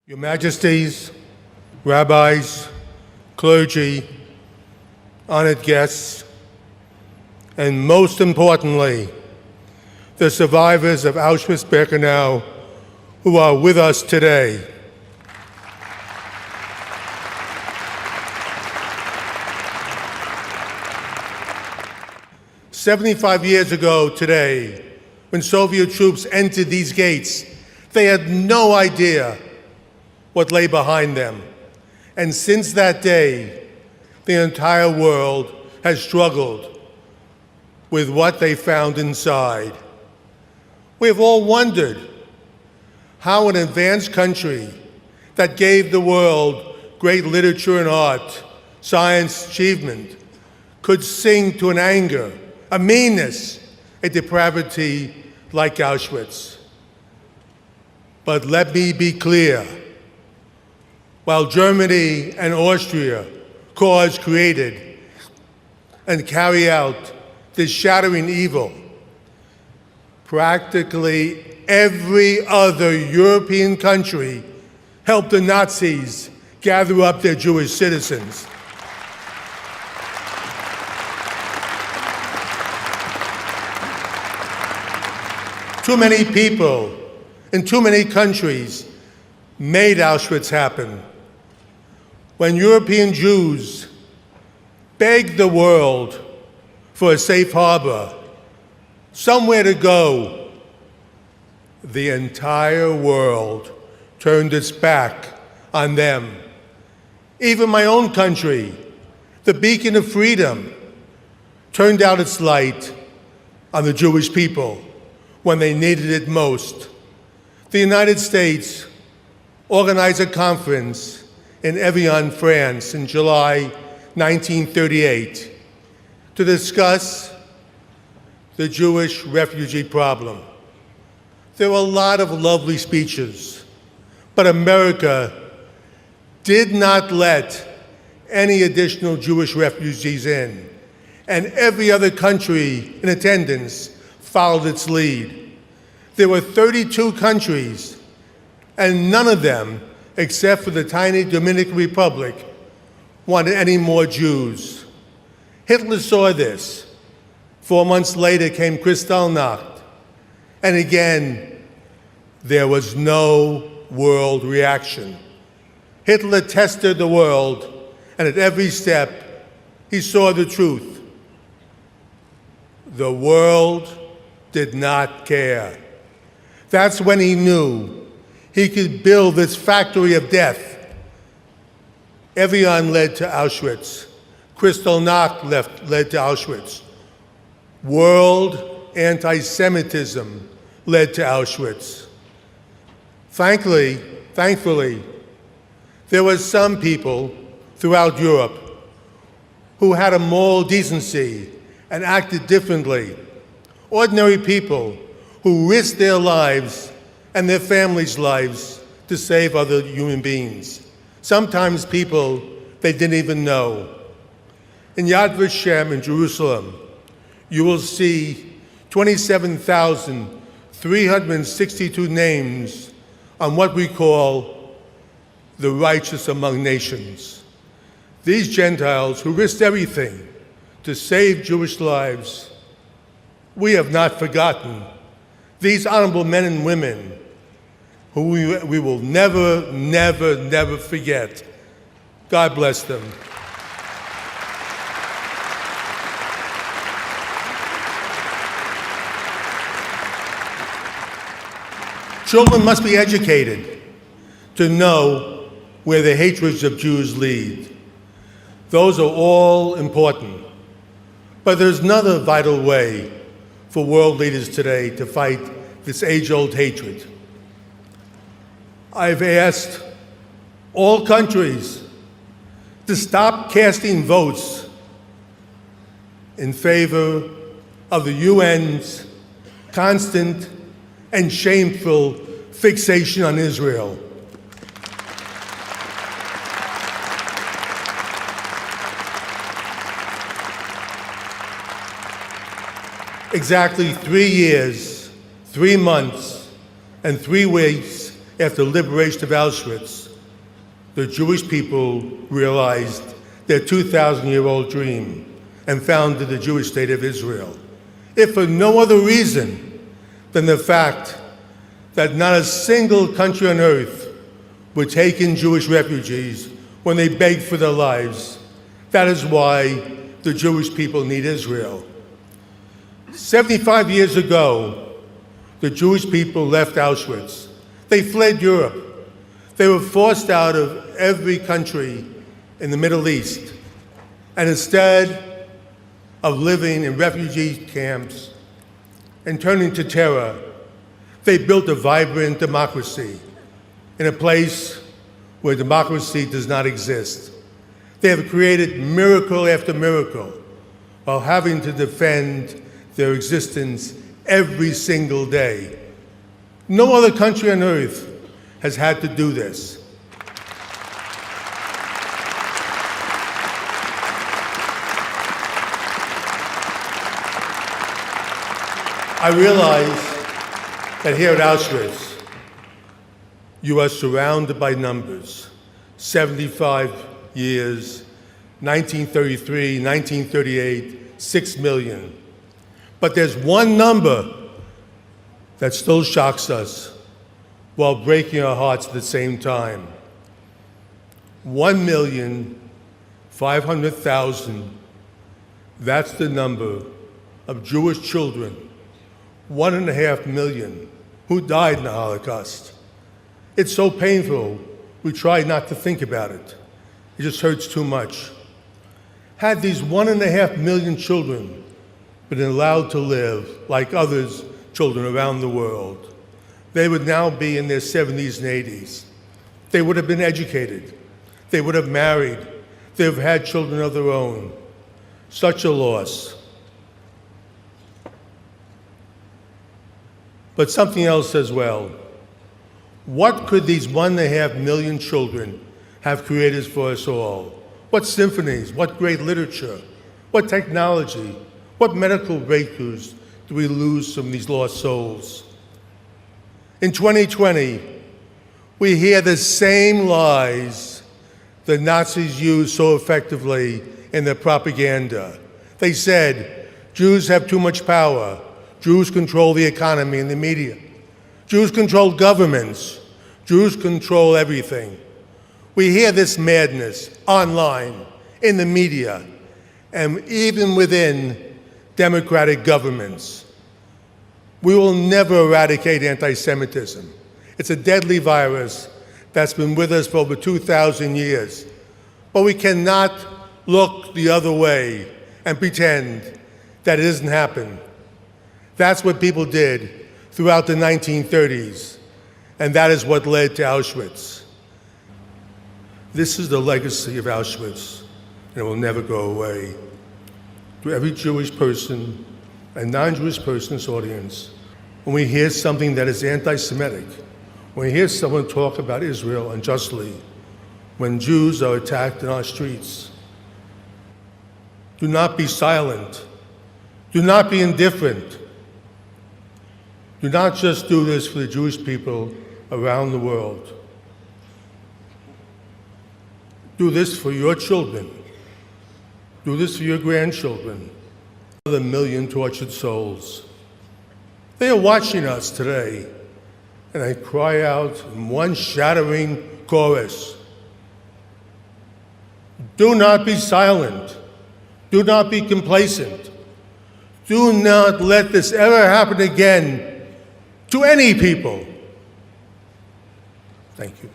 Your Majesties, rabbis, clergy, honored guests, and most importantly, the survivors of Auschwitz-Birkenau who are with us today. "75 years ago today, when Soviet troops entered these gates, they had no idea what lay behind them. And since that day, the entire world has struggled with what they found inside. We have all wondered how an advanced country that gave the world great literature and art, science achievement, could sink to an anger, a meanness, a depravity like Auschwitz. But let me be clear. While Germany and Austria created and carry out this shattering evil, practically every other European country helped the Nazis gather up their Jewish citizens. Too many people in too many countries made Auschwitz happen. When European Jews begged the world for a safe harbor, somewhere to go, the entire world turned its back on them. Even my own country, the beacon of freedom, turned out its light on the Jewish people when they needed it most. The United States organized a conference in Evian, France, in July 1938 to discuss the Jewish refugee problem. There were a lot of lovely speeches, but America did not let any additional Jewish refugees in, and every other country in attendance followed its lead. There were 32 countries, and none of them, except for the tiny Dominican Republic, wanted any more Jews. Hitler saw this. 4 months later came Kristallnacht, and again, there was no world reaction. Hitler tested the world, and at every step, he saw the truth. The world did not care. That's when he knew he could build this factory of death. Evian led to Auschwitz. Kristallnacht led to Auschwitz. World anti-Semitism led to Auschwitz. Thankfully, there were some people throughout Europe who had a moral decency and acted differently. Ordinary people who risked their lives and their families' lives to save other human beings. Sometimes people they didn't even know. In Yad Vashem in Jerusalem, you will see 27,362 names on what we call the righteous among nations. These Gentiles who risked everything to save Jewish lives, we have not forgotten. These honorable men and women who we will never, never, never forget. God bless them. Children must be educated to know where the hatreds of Jews lead. Those are all important. But there's another vital way for world leaders today to fight this age-old hatred. I've asked all countries to stop casting votes in favor of the UN's constant and shameful fixation on Israel. Exactly 3 years, 3 months, and 3 weeks after the liberation of Auschwitz, the Jewish people realized their 2,000-year-old dream and founded the Jewish state of Israel, if for no other reason than the fact that not a single country on earth would take in Jewish refugees when they begged for their lives. That is why the Jewish people need Israel. 75 years ago, the Jewish people left Auschwitz. They fled Europe. They were forced out of every country in the Middle East. And instead of living in refugee camps and turning to terror, they built a vibrant democracy in a place where democracy does not exist. They have created miracle after miracle while having to defend their existence every single day. No other country on earth has had to do this. I realize that here at Auschwitz, you are surrounded by numbers. 75 years, 1933, 1938, 6 million. But there's one number that still shocks us while breaking our hearts at the same time. 1,500,000, that's the number of Jewish children, 1.5 million, who died in the Holocaust. It's so painful, we try not to think about it. It just hurts too much. Had these 1.5 million children been allowed to live like others, children around the world, they would now be in their 70s and 80s. They would have been educated. They would have married. They would have had children of their own. Such a loss. But something else as well. What could these 1.5 million children have created for us all? What symphonies, what great literature, what technology, what medical breakthroughs do we lose from these lost souls? In 2020, we hear the same lies the Nazis used so effectively in their propaganda. They said, Jews have too much power. Jews control the economy and the media. Jews control governments. Jews control everything. We hear this madness online, in the media, and even within democratic governments. We will never eradicate anti-Semitism. It's a deadly virus that's been with us for over 2,000 years. But we cannot look the other way and pretend that it doesn't happen. That's what people did throughout the 1930s, and that is what led to Auschwitz. This is the legacy of Auschwitz, and it will never go away. To every Jewish person and non-Jewish person in this audience, when we hear something that is anti-Semitic, when we hear someone talk about Israel unjustly, when Jews are attacked in our streets, do not be silent. Do not be indifferent. Do not just do this for the Jewish people around the world. Do this for your children. Do this for your grandchildren. Another million tortured souls. They are watching us today, and I cry out in one shattering chorus. Do not be silent. Do not be complacent. Do not let this ever happen again to any people. Thank you.